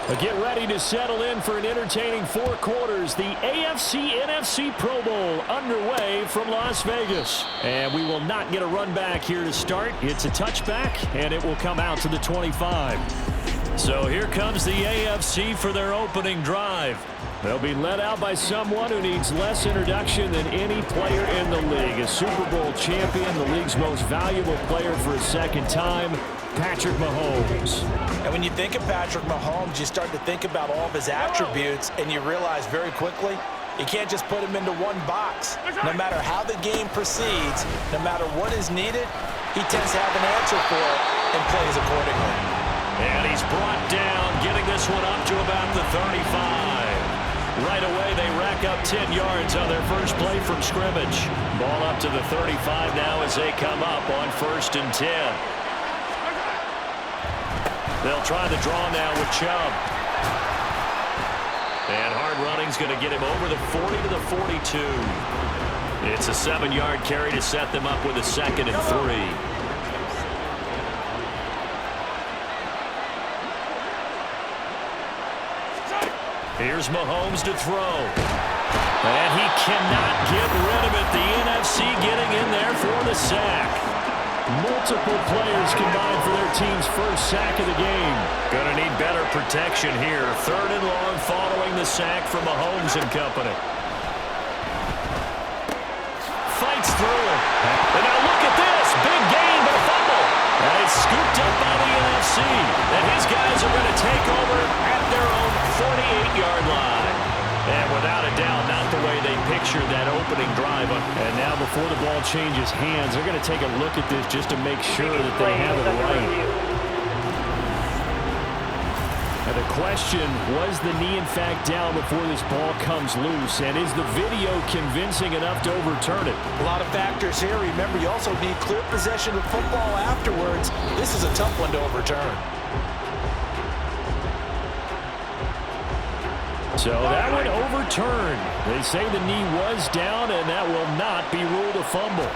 Get ready to settle in for an entertaining 4 quarters. The AFC-NFC Pro Bowl underway from Las Vegas. And we will not get a run back here to start. It's a touchback, and it will come out to the 25. So here comes the AFC for their opening drive. They'll be led out by someone who needs less introduction than any player in the league. A Super Bowl champion, the league's most valuable player for a second time, Patrick Mahomes. And when you think of Patrick Mahomes, you start to think about all of his attributes, and you realize very quickly you can't just put him into one box. No matter how the game proceeds, no matter what is needed, he tends to have an answer for it and plays accordingly. And he's brought down, getting this one up to about the 35. Right away, they rack up 10 yards on their first play from scrimmage. Ball up to the 35 now as they come up on 1st and 10. They'll try the draw now with Chubb. And hard running's going to get him over the 40 to the 42. It's a 7-yard carry to set them up with a 2nd and 3. Here's Mahomes to throw. And he cannot get rid of it. The NFC getting in there for the sack. Multiple players combined for their team's first sack of the game. Going to need better protection here. 3rd and long following the sack from Mahomes and company. Fights through it. And now look at this. Big gain, but a fumble. And it's scooped up by the NFC. And his guys are going to take over at their own 48-yard line. And without a doubt, not the way they pictured that opening drive. And now before the ball changes hands, they're going to take a look at this just to make sure that they have it right. And the question, was the knee in fact down before this ball comes loose? And is the video convincing enough to overturn it? A lot of factors here. Remember, you also need clear possession of football afterwards. This is a tough one to overturn. So that one overturned. They say the knee was down, and that will not be ruled a fumble.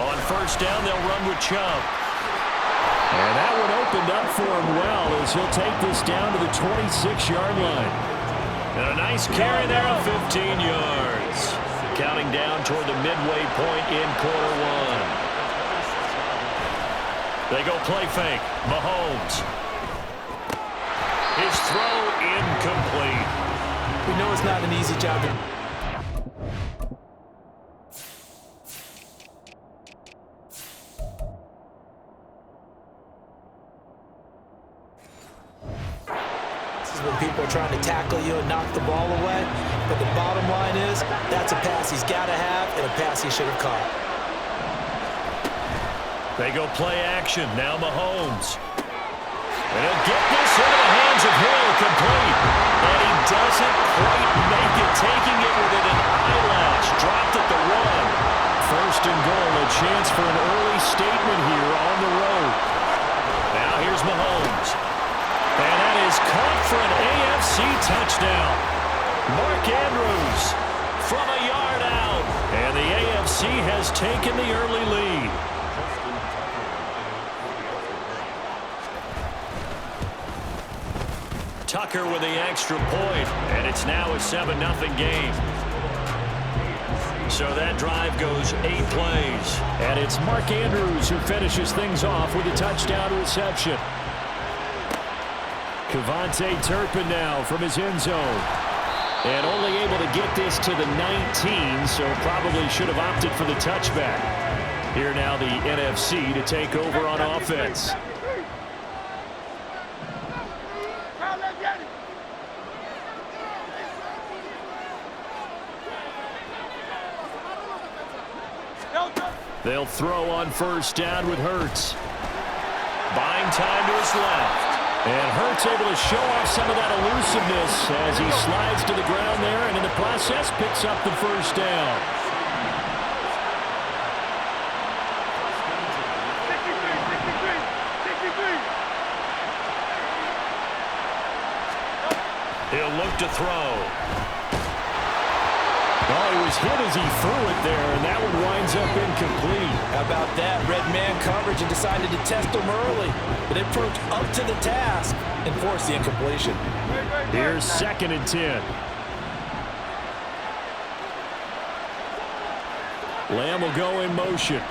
On 1st down, they'll run with Chubb. And that one opened up for him well as he'll take this down to the 26-yard line. And a nice carry there of 15 yards. Counting down toward the midway point in quarter 1. They go play fake. Mahomes. His throw incomplete. We know it's not an easy job. This is when people are trying to tackle you and knock the ball away. But the bottom line is, that's a pass he's got to have and a pass he should have caught. They go play action. Now Mahomes. And he'll get this into the hands of Hill, complete. And he doesn't quite make it, taking it within an eyelash. Dropped at the 1. 1st and goal, a chance for an early statement here on the road. Now here's Mahomes. And that is caught for an AFC touchdown. Mark Andrews from a yard out. And the AFC has taken the early lead. Tucker with the extra point, and it's now a 7-0 game. So that drive goes 8 plays. And it's Mark Andrews who finishes things off with a touchdown reception. Kevontae Turpin now from his end zone. And only able to get this to the 19, so probably should have opted for the touchback. Here now the NFC to take over on offense. They'll throw on 1st down with Hurts. Buying time to his left. And Hurts able to show off some of that elusiveness as he slides to the ground there and in the process picks up the 1st down. He'll look to throw. Oh, he was hit as he threw it there, and that one winds up incomplete. How about that? Red man coverage and decided to test him early. But it proved up to the task and forced the incompletion. Here's 2nd and 10. Lamb will go in motion.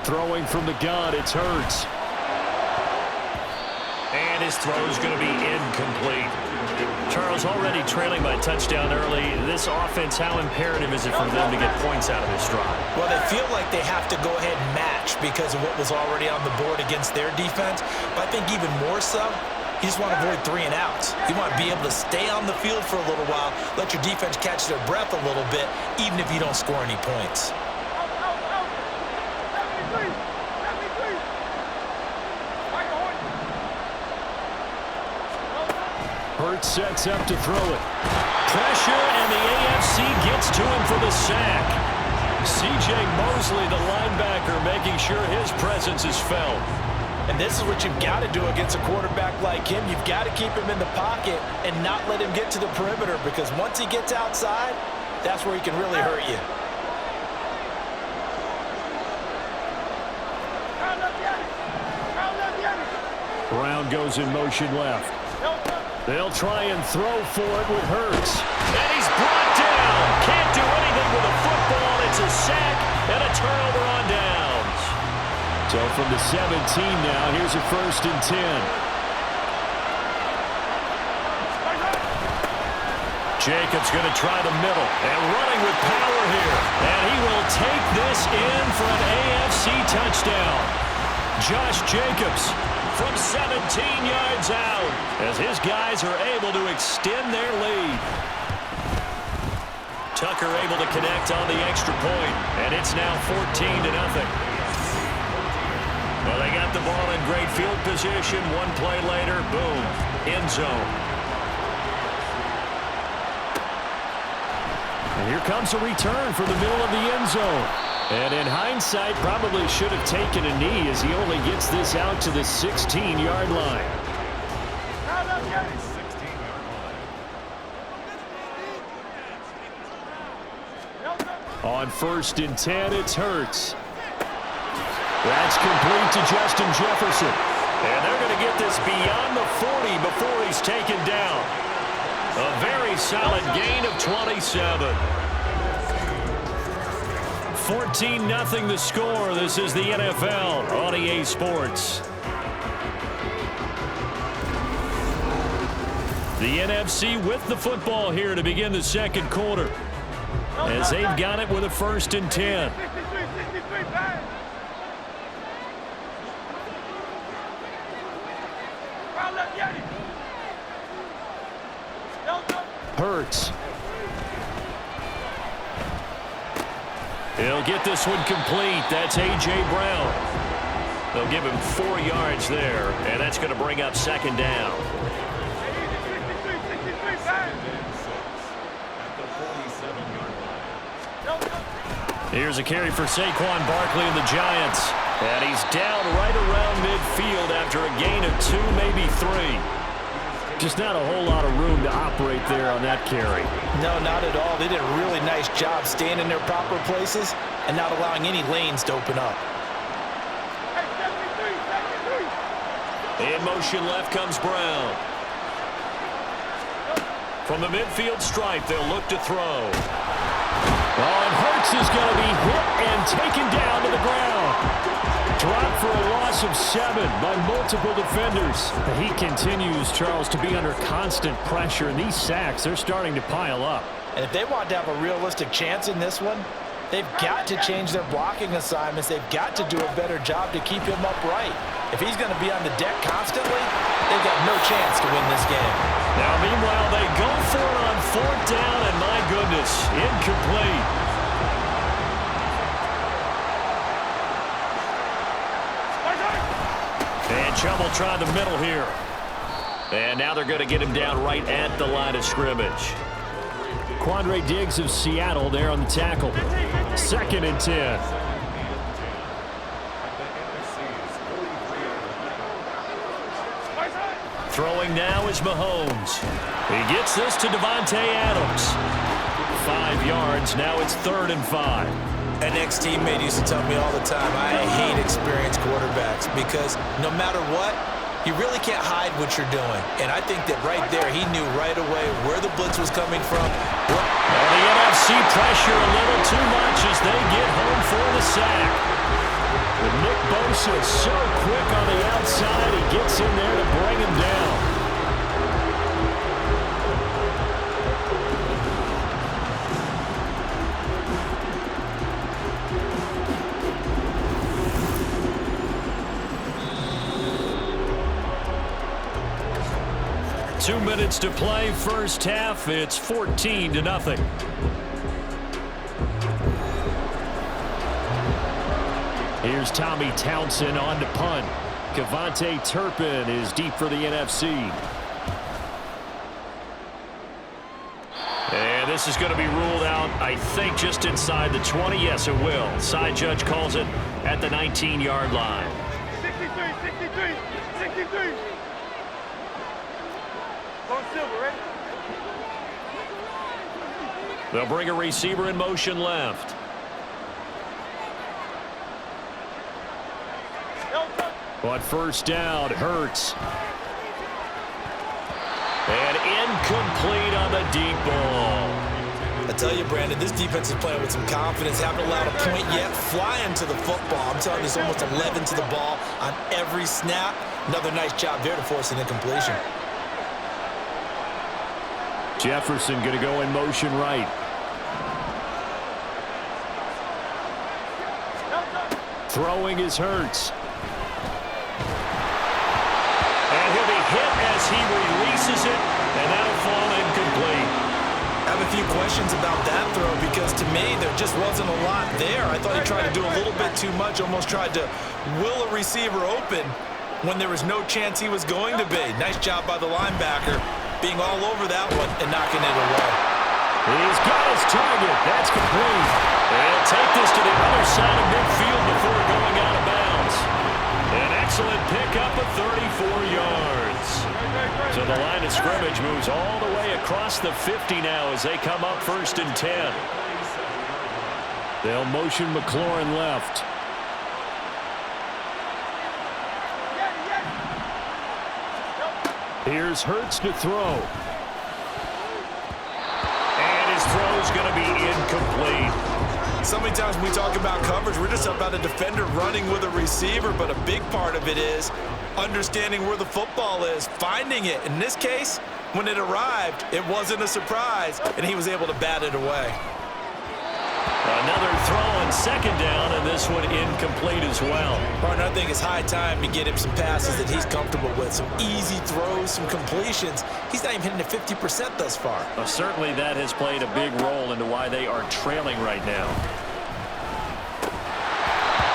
Throwing from the gun, it's Hurts. And his throw is going to be incomplete. Charles, already trailing by touchdown early. This offense, how imperative is it for them to get points out of this drive? Well, they feel like they have to go ahead and match because of what was already on the board against their defense. But I think even more so, you just want to avoid 3 and outs. You want to be able to stay on the field for a little while, let your defense catch their breath a little bit, even if you don't score any points. Hurts sets up to throw it. Pressure, and the AFC gets to him for the sack. C.J. Mosley, the linebacker, making sure his presence is felt. And this is what you've got to do against a quarterback like him. You've got to keep him in the pocket and not let him get to the perimeter, because once he gets outside, that's where he can really hurt you. Brown goes in motion left. They'll try and throw for it with Hurts. And he's brought down. Can't do anything with a football. It's a sack and a turnover on downs. So from the 17 now, here's a 1st and 10. Jacobs going to try the middle and running with power here. And he will take this in for an AFC touchdown. Josh Jacobs from 17 yards out as his guys are able to extend their lead. Tucker able to connect on the extra point, and it's now 14-0. Well, they got the ball in great field position. One play later, boom, end zone. And here comes a return from the middle of the end zone. And in hindsight, probably should have taken a knee as he only gets this out to the 16-yard line. On 1st and 10, it's Hurts. That's complete to Justin Jefferson. And they're going to get this beyond the 40 before he's taken down. A very solid gain of 27. 14-0 the score. This is the NFL on EA Sports. The NFC with the football here to begin the 2nd quarter, as they've got it with a 1st and 10. Hurts. He'll get this one complete. That's A.J. Brown. They'll give him 4 yards there, and that's going to bring up 2nd down. Here's a carry for Saquon Barkley and the Giants. And he's down right around midfield after a gain of 2, maybe 3. Just not a whole lot of room to operate there on that carry. No, not at all. They did a really nice job staying in their proper places and not allowing any lanes to open up. In motion left comes Brown. From the midfield stripe, they'll look to throw. Oh, and Hurts is going to be hit and taken down to the ground. Dropped for a loss of 7 by multiple defenders. He continues, Charles, to be under constant pressure, and these sacks, they're starting to pile up. And if they want to have a realistic chance in this one, they've got to change their blocking assignments. They've got to do a better job to keep him upright. If he's going to be on the deck constantly, they've got no chance to win this game. Now, meanwhile, they go for it on 4th down, and my goodness, incomplete. And Chubb will try the middle here. And now they're going to get him down right at the line of scrimmage. Quandre Diggs of Seattle there on the tackle. 2nd and 10. Throwing now is Mahomes. He gets this to Davante Adams. 5 yards. Now it's 3rd and 5. An ex-teammate used to tell me all the time, I hate experienced quarterbacks because no matter what, you really can't hide what you're doing. And I think that right there, he knew right away where the blitz was coming from. And the NFC pressure a little too much as they get home for the sack. But Nick Bosa is so quick on the outside, he gets in there to bring him down. Two minutes to play, first half. It's 14-0. Here's Tommy Townsend on to punt. Kevontae Turpin is deep for the NFC. And this is going to be ruled out, I think, just inside the 20. Yes, it will. Side judge calls it at the 19-yard line. 63. They'll bring a receiver in motion left. But first down, Hurts. And incomplete on the deep ball. I tell you, Brandon, this defense is playing with some confidence. Haven't allowed a point yet. Flying to the football. I'm telling you, it's almost 11 to the ball on every snap. Another nice job there to force an incompletion. Jefferson going to go in motion right. Throwing is Hurts. And he'll be hit as he releases it, and that'll fall incomplete. I have a few questions about that throw because to me there just wasn't a lot there. I thought he tried to do a little bit too much, almost tried to will a receiver open when there was no chance he was going to be. Nice job by the linebacker being all over that one and knocking it away. He's got his target. That's complete. They'll take this to the other side of midfield before going out of bounds. An excellent pickup of 34 yards. So the line of scrimmage moves all the way across the 50 now as they come up 1st and 10. They'll motion McLaurin left. Here's Hurts to throw. And his throw's going to be incomplete. So many times when we talk about coverage, we're just about a defender running with a receiver, but a big part of it is understanding where the football is, finding it. In this case, when it arrived, it wasn't a surprise, and he was able to bat it away. Another throw on 2nd down, and this one incomplete as well. Partner, I think it's high time to get him some passes that he's comfortable with, some easy throws, some completions. He's not even hitting the 50% thus far. Well, certainly that has played a big role into why they are trailing right now.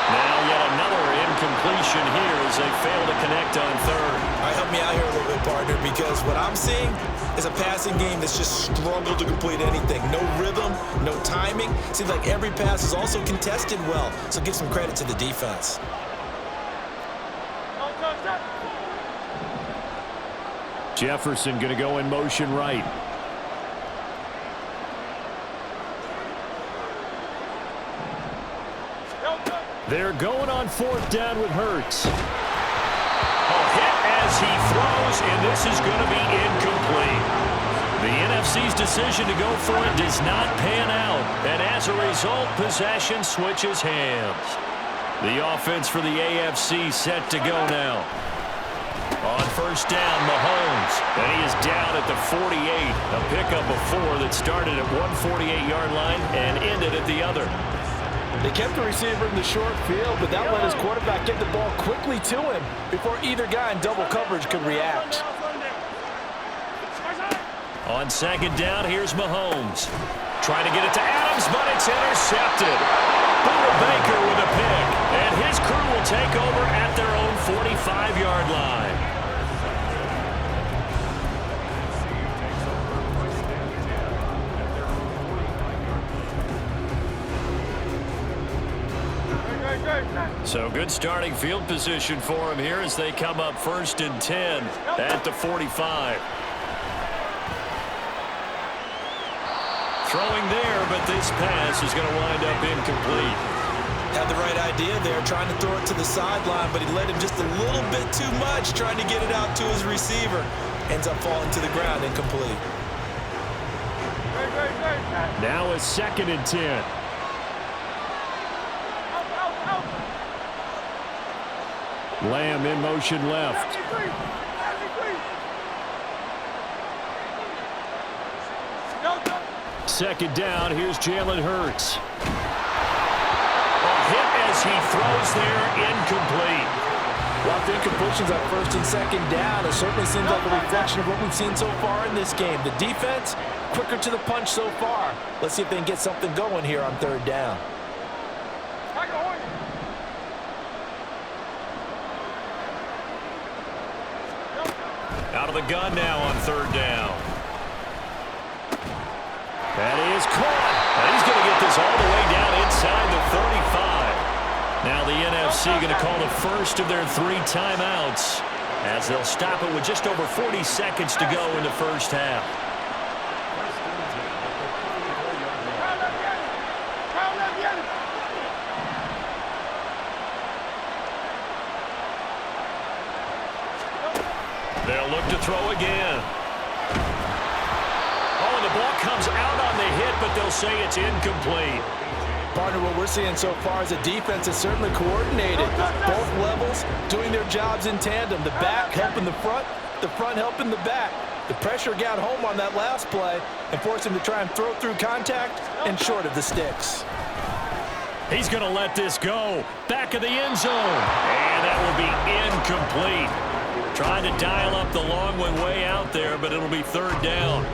Now yet another incompletion here as they fail to connect on 3rd. All right, help me out here a little bit, partner, because what I'm seeing is a passing game that's just struggled to complete anything. No rhythm, no timing. Seems like every pass is also contested well, so give some credit to the defense. Jefferson going to go in motion right. They're going on 4th down with Hurts. A hit as he throws, and this is going to be incomplete. The NFC's decision to go for it does not pan out, and as a result, possession switches hands. The offense for the AFC set to go now. On 1st down, Mahomes, and he is down at the 48. A pickup of 4 that started at one 48-yard line and ended at the other. They kept the receiver in the short field, but that let his quarterback get the ball quickly to him before either guy in double coverage could react. On 2nd down, here's Mahomes. Trying to get it to Adams, but it's intercepted. Buda Baker with a pick, and his crew will take over at their own 45-yard line. So So good starting field position for him here as they come up 1st and 10 at the 45. Throwing there, but this pass is going to wind up incomplete. Had the right idea there, trying to throw it to the sideline, but he led him just a little bit too much, trying to get it out to his receiver. Ends up falling to the ground, incomplete. Now a 2nd and 10. Lamb in motion left. Second down, here's Jalen Hurts. A hit as he throws there, incomplete. Well, the incompletions on 1st and 2nd down, it certainly seems like a reflection of what we've seen so far in this game. The defense, quicker to the punch so far. Let's see if they can get something going here on 3rd down. Out of the gun now on 3rd down. That is caught. And he's going to get this all the way down inside the 35. Now the NFC going to call the first of their 3 timeouts as they'll stop it with just over 40 seconds to go in the first half. They'll look to throw again. Oh, and the ball comes out on the hit, but they'll say it's incomplete. Partner, what we're seeing so far is a defense is certainly coordinated. Both levels doing their jobs in tandem. The back helping the front helping the back. The pressure got home on that last play and forced him to try and throw through contact and short of the sticks. He's going to let this go. Back of the end zone. And that will be incomplete. Trying to dial up the long one way out there, but it'll be 3rd down.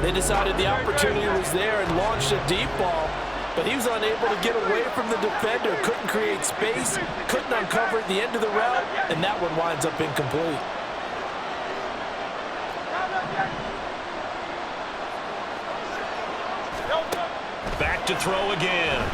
They decided the opportunity was there and launched a deep ball, but he was unable to get away from the defender, couldn't create space, couldn't uncover at the end of the route, and that one winds up incomplete. Back to throw again.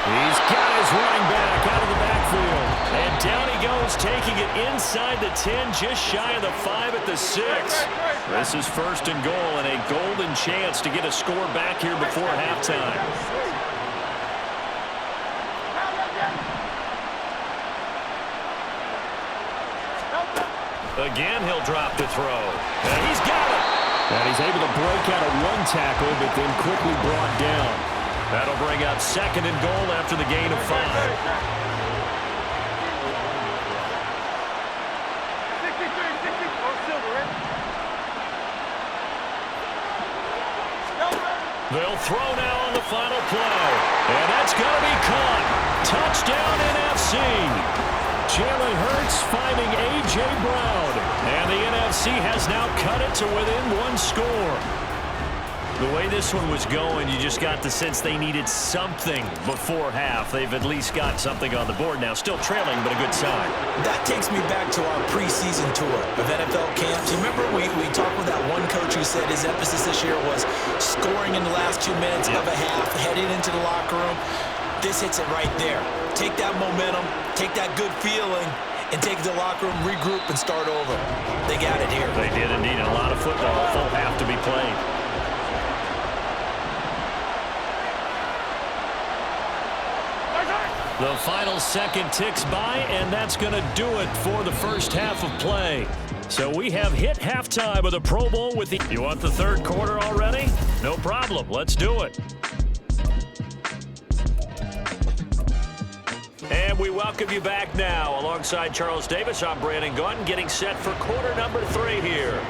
He's got his running back out of the backfield. And down he goes, taking it inside the 10, just shy of the 5 at the 6. This is 1st and goal and a golden chance to get a score back here before halftime. Again, he'll drop the throw. And he's got it. And he's able to break out of 1 tackle, but then quickly brought down. That'll bring up 2nd and goal after the gain of 5. They'll throw now on the final play. And that's going to be caught. Touchdown NFC. Jalen Hurts finding A.J. Brown. And the NFC has now cut it to within 1 score. The way this one was going, you just got the sense they needed something before half. They've at least got something on the board now. Still trailing, but a good sign. That takes me back to our preseason tour of NFL camps. You remember we talked with that one coach who said his emphasis this year was scoring in the last 2 minutes of a half, heading into the locker room. This hits it right there. Take that momentum, take that good feeling, and take it to the locker room, regroup, and start over. They got it here. They did indeed. A lot of football, full half to be played. The final second ticks by, and that's going to do it for the first half of play. So we have hit halftime of the Pro Bowl with the... You want the 3rd quarter already? No problem. Let's do it. And we welcome you back now. Alongside Charles Davis, I'm Brandon Gunn, getting set for quarter number 3 here.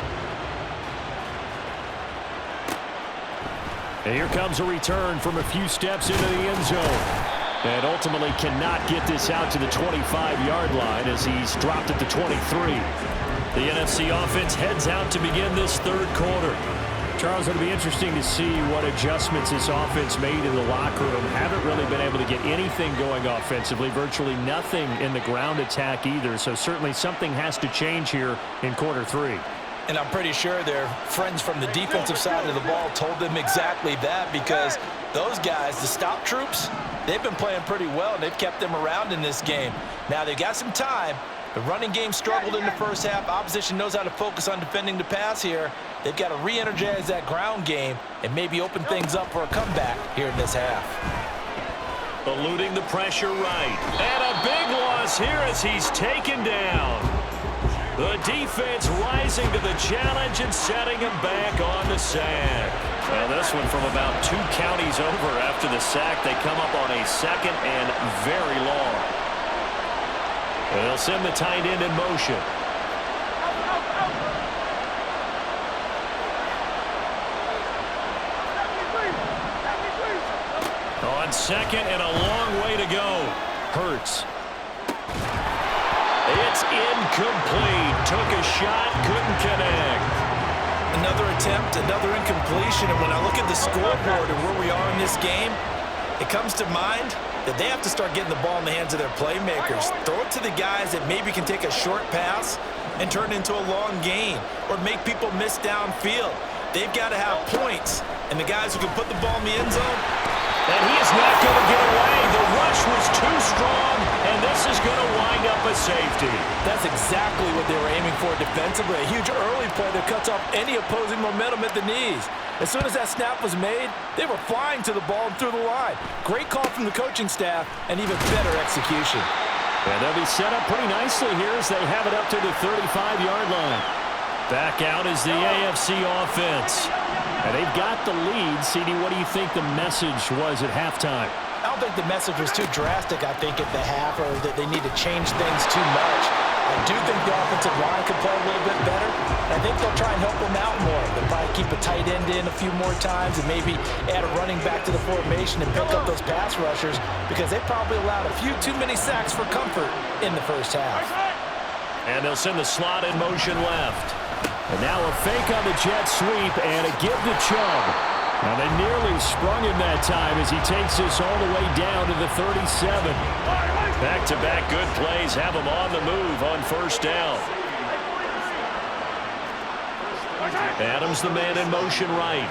And here comes a return from a few steps into the end zone. And ultimately cannot get this out to the 25-yard line as he's dropped at the 23. The NFC offense heads out to begin this 3rd quarter. Charles, it'll be interesting to see what adjustments this offense made in the locker room. Haven't really been able to get anything going offensively, virtually nothing in the ground attack either. So certainly something has to change here in quarter 3. And I'm pretty sure their friends from the defensive side of the ball told them exactly that, because those guys, the stop troops, they've been playing pretty well, and they've kept them around in this game. Now, they've got some time. The running game struggled in the first half. Opposition knows how to focus on defending the pass here. They've got to re-energize that ground game and maybe open things up for a comeback here in this half. Eluding the pressure right. And a big loss here as he's taken down. The defense rising to the challenge and setting him back on the sack. Well, this one from about 2 counties over after the sack. They come up on a 2nd and very long. They'll send the tight end in motion. On 2nd and a long way to go. Hurts. It's incomplete. Took a shot, couldn't connect. Another attempt, another incompletion. And when I look at the scoreboard and where we are in this game, it comes to mind that they have to start getting the ball in the hands of their playmakers. Throw it to the guys that maybe can take a short pass and turn it into a long gain or make people miss downfield. They've got to have points, and the guys who can put the ball in the end zone. And he is not going to get away. The rush was too strong, and this is going to wind up a safety. That's exactly what they were aiming for defensively. A huge early play that cuts off any opposing momentum at the knees. As soon as that snap was made, they were flying to the ball and through the line. Great call from the coaching staff and even better execution. And they'll be set up pretty nicely here as they have it up to the 35-yard line. Back out is the AFC offense. And they've got the lead. CD, what do you think the message was at halftime? I don't think the message was too drastic, I think, at the half, or that they need to change things too much. I do think the offensive line could play a little bit better. I think they'll try and help them out more. They'll probably keep a tight end in a few more times and maybe add a running back to the formation and pick up those pass rushers because they probably allowed a few too many sacks for comfort in the first half. And they'll send the slot in motion left. And now a fake on the jet sweep and a give to Chubb. Now they nearly sprung him that time as he takes this all the way down to the 37. Back-to-back good plays have him on the move on first down. Adams the man in motion right.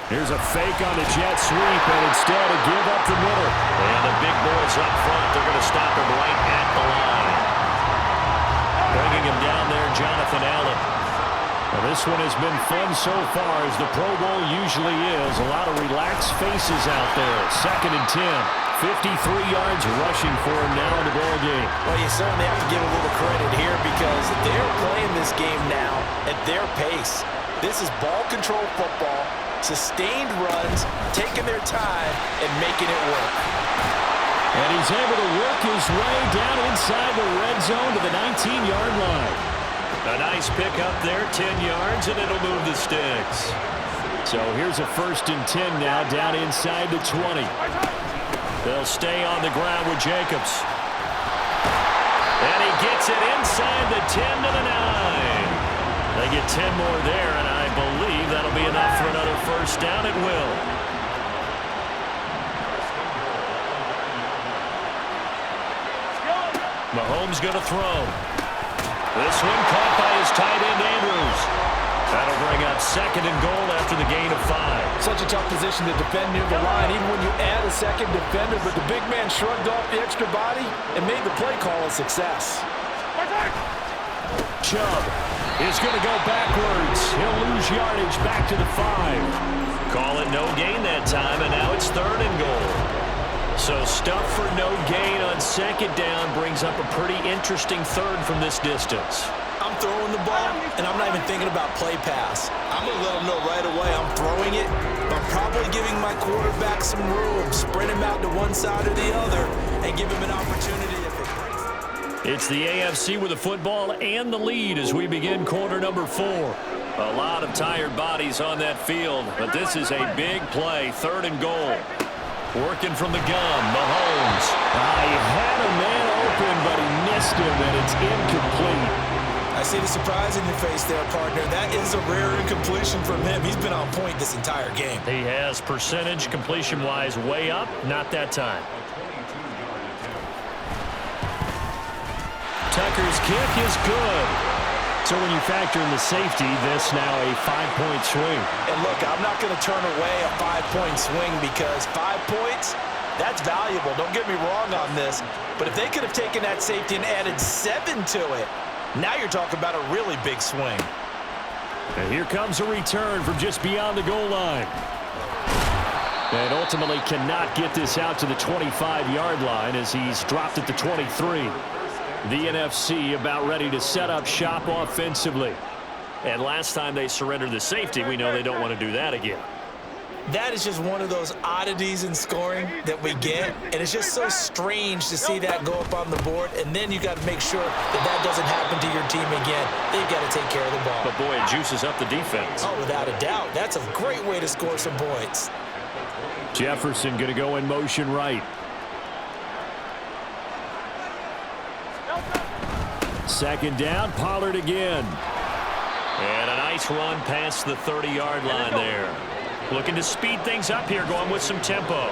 Here's a fake on the jet sweep and instead a give up the middle. And the big boys up front, they're going to stop him right at the line. Bringing him down there, Jonathan Allen. Well, this one has been fun so far, as the Pro Bowl usually is. A lot of relaxed faces out there. 2nd and 10. 53 yards rushing for him now in the ball game. Well, you certainly have to give a little credit here because they're playing this game now at their pace. This is ball control football, sustained runs, taking their time, and making it work. And he's able to work his way down inside the red zone to the 19-yard line. A nice pick up there, 10 yards, and it'll move the sticks. So here's a 1st and 10 now, down inside the 20. They'll stay on the ground with Jacobs. And he gets it inside the 10 to the 9. They get 10 more there, and I believe that'll be enough for another first down. It will. Mahomes going to throw. This one caught by his tight end, Andrews. That'll bring up 2nd and goal after the gain of 5. Such a tough position to defend near the line, even when you add a second defender, but the big man shrugged off the extra body and made the play call a success. Chubb is going to go backwards. He'll lose yardage back to the 5. Call it no gain that time, and now it's 3rd and goal. So stuff for no gain on 2nd down brings up a pretty interesting 3rd from this distance. I'm throwing the ball, and I'm not even thinking about play pass. I'm going to let them know right away I'm throwing it, but I'm probably giving my quarterback some room, spread him out to one side or the other, and give him an opportunity if it breaks. It's the AFC with the football and the lead as we begin quarter number 4. A lot of tired bodies on that field, but this is a big play, 3rd and goal. Working from the gun, Mahomes. He had a man open, but he missed him, and it's incomplete. I see the surprise in your face there, partner. That is a rare incompletion from him. He's been on point this entire game. He has percentage completion-wise way up, not that time. Tucker's kick is good. So when you factor in the safety, this now a 5-point swing. And look, I'm not going to turn away a 5-point swing because 5 points, That's valuable. Don't get me wrong on this. But if they could have taken that safety and added 7 to it, now you're talking about a really big swing. And here comes a return from just beyond the goal line. And ultimately cannot get this out to the 25-yard line as he's dropped at the 23. The NFC about ready to set up shop offensively. And last time they surrendered the safety, we know they don't want to do that again. That is just one of those oddities in scoring that we get, and it's just so strange to see that go up on the board, and then you got to make sure that that doesn't happen to your team again. They've got to take care of the ball. But boy, it juices up the defense. Oh, without a doubt. That's a great way to score some points. Jefferson going to go in motion right. Second down, Pollard again. And a nice run past the 30-yard line there. Looking to speed things up here, going with some tempo.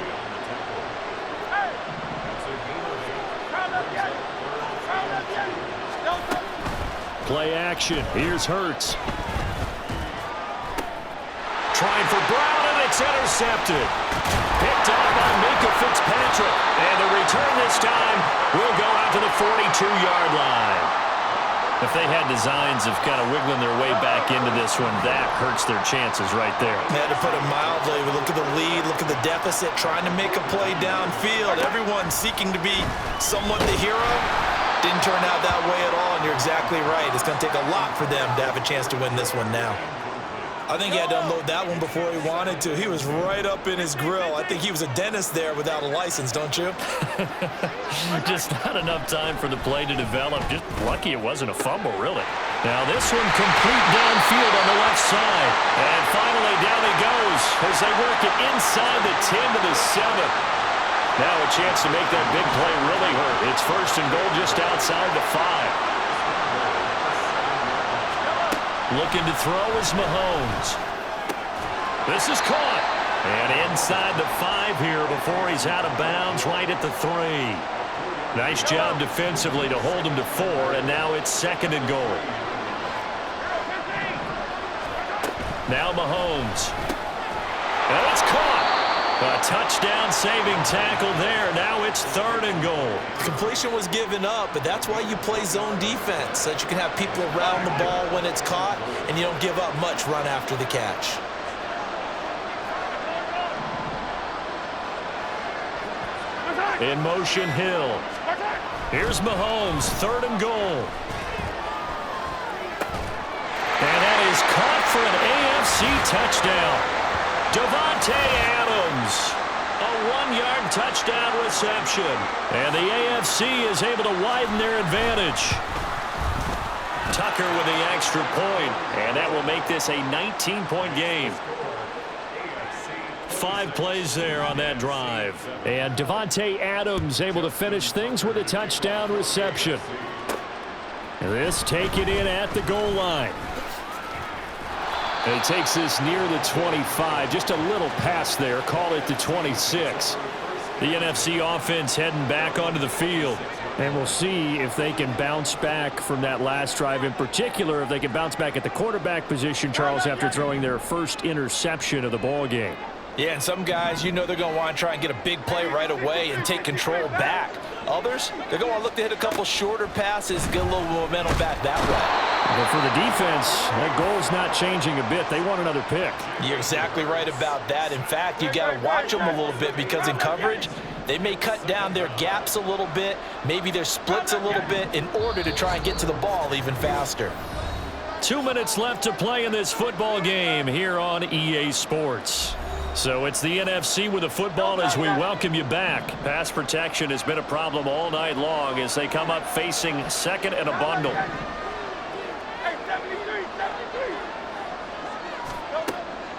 Play action. Here's Hurts. Trying for Brown, and it's intercepted. Picked up by Minka Fitzpatrick. And the return this time will go out to the 42-yard line. If they had designs of kind of wiggling their way back into this one, that hurts their chances right there. They had to put it mildly. Look at the lead, look at the deficit, trying to make a play downfield. Everyone seeking to be somewhat the hero. Didn't turn out that way at all, and you're exactly right. It's going to take a lot for them to have a chance to win this one now. I think he had to unload that one before he wanted to. He was right up in his grill. I think he was a dentist there without a license, don't you? Just not enough time for the play to develop. Just lucky it wasn't a fumble, really. Now this one complete downfield on the left side. And finally down he goes as they work it inside the 10 to the 7. Now a chance to make that big play really hurt. It's first and goal just outside the 5. Looking to throw is Mahomes. This is caught. And inside the 5 here before he's out of bounds right at the 3. Nice job defensively to hold him to 4, and now it's second and goal. Now Mahomes. And it's caught. A touchdown-saving tackle there. Now it's third and goal. Completion was given up, but that's why you play zone defense, so that you can have people around the ball when it's caught, and you don't give up much run after the catch. In motion, Hill. Here's Mahomes, third and goal. And that is caught for an AFC touchdown. Davante Adams, a 1-yard touchdown reception. And the AFC is able to widen their advantage. Tucker with the extra point, and that will make this a 19-point game. 5 plays there on that drive. And Davante Adams able to finish things with a touchdown reception. This taken in at the goal line. And he takes this near the 25, just a little pass there, call it the 26. The NFC offense heading back onto the field. And we'll see if they can bounce back from that last drive, in particular if they can bounce back at the quarterback position, Charles, after throwing their first interception of the ball game. Yeah, and some guys, you know they're going to want to try and get a big play right away and take control back. Others, they're going to look to hit a couple shorter passes, get a little momentum back that way. But for the defense, that goal's not changing a bit. They want another pick. You're exactly right about that. In fact, you got to watch them a little bit because in coverage, they may cut down their gaps a little bit, maybe their splits a little bit in order to try and get to the ball even faster. 2 minutes left to play in this football game here on EA Sports. So it's the NFC with the football as we welcome you back. Pass protection has been a problem all night long as they come up facing second and a bundle.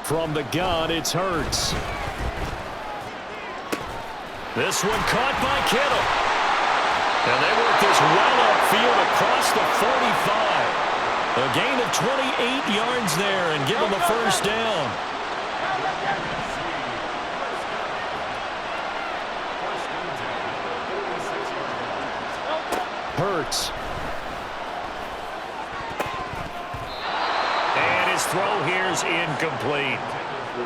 From the gun, it's Hurts. This one caught by Kittle. And they work this well upfield across the 45. A gain of 28 yards there and give them a first down. Hurts. And his throw here's incomplete.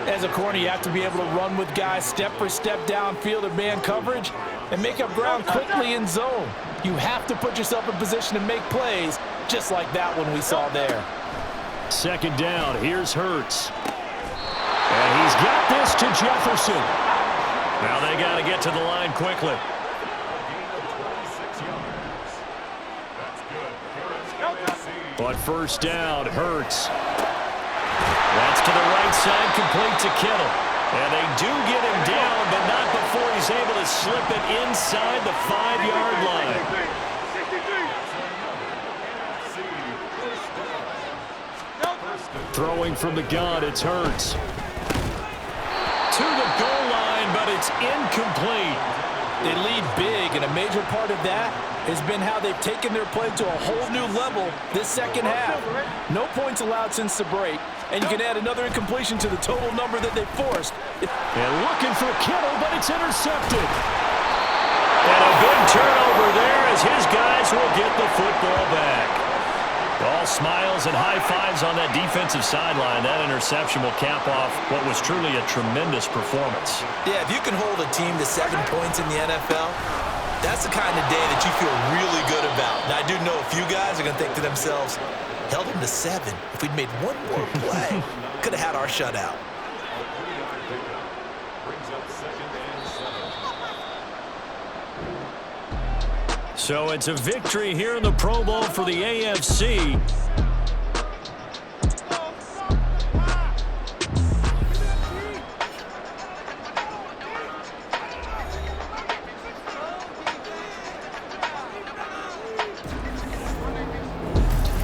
As a corner, you have to be able to run with guys step for step downfield in man coverage and make up ground quickly in zone. You have to put yourself in position to make plays, just like that one we saw there. Second down, here's Hurts. And he's got this to Jefferson. Now they got to get to the line quickly. But first down, Hurts. That's to the right side, complete to Kittle. And they do get him down, but not before he's able to slip it inside the 5-yard line. Throwing from the gun, it's Hurts. To the goal line, but it's incomplete. They lead big, and a major part of that has been how they've taken their play to a whole new level this second half. No points allowed since the break, and you can add another incompletion to the total number that they forced. And looking for Kittle, but it's intercepted. And a big turnover there as his guys will get the football back. All smiles and high fives on that defensive sideline. That interception will cap off what was truly a tremendous performance. Yeah, if you can hold a team to 7 points in the NFL, that's the kind of day that you feel really good about. Now, I do know a few guys are going to think to themselves, held them to 7. If we'd made one more play, could have had our shutout. So it's a victory here in the Pro Bowl for the AFC.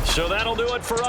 So that'll do it for us.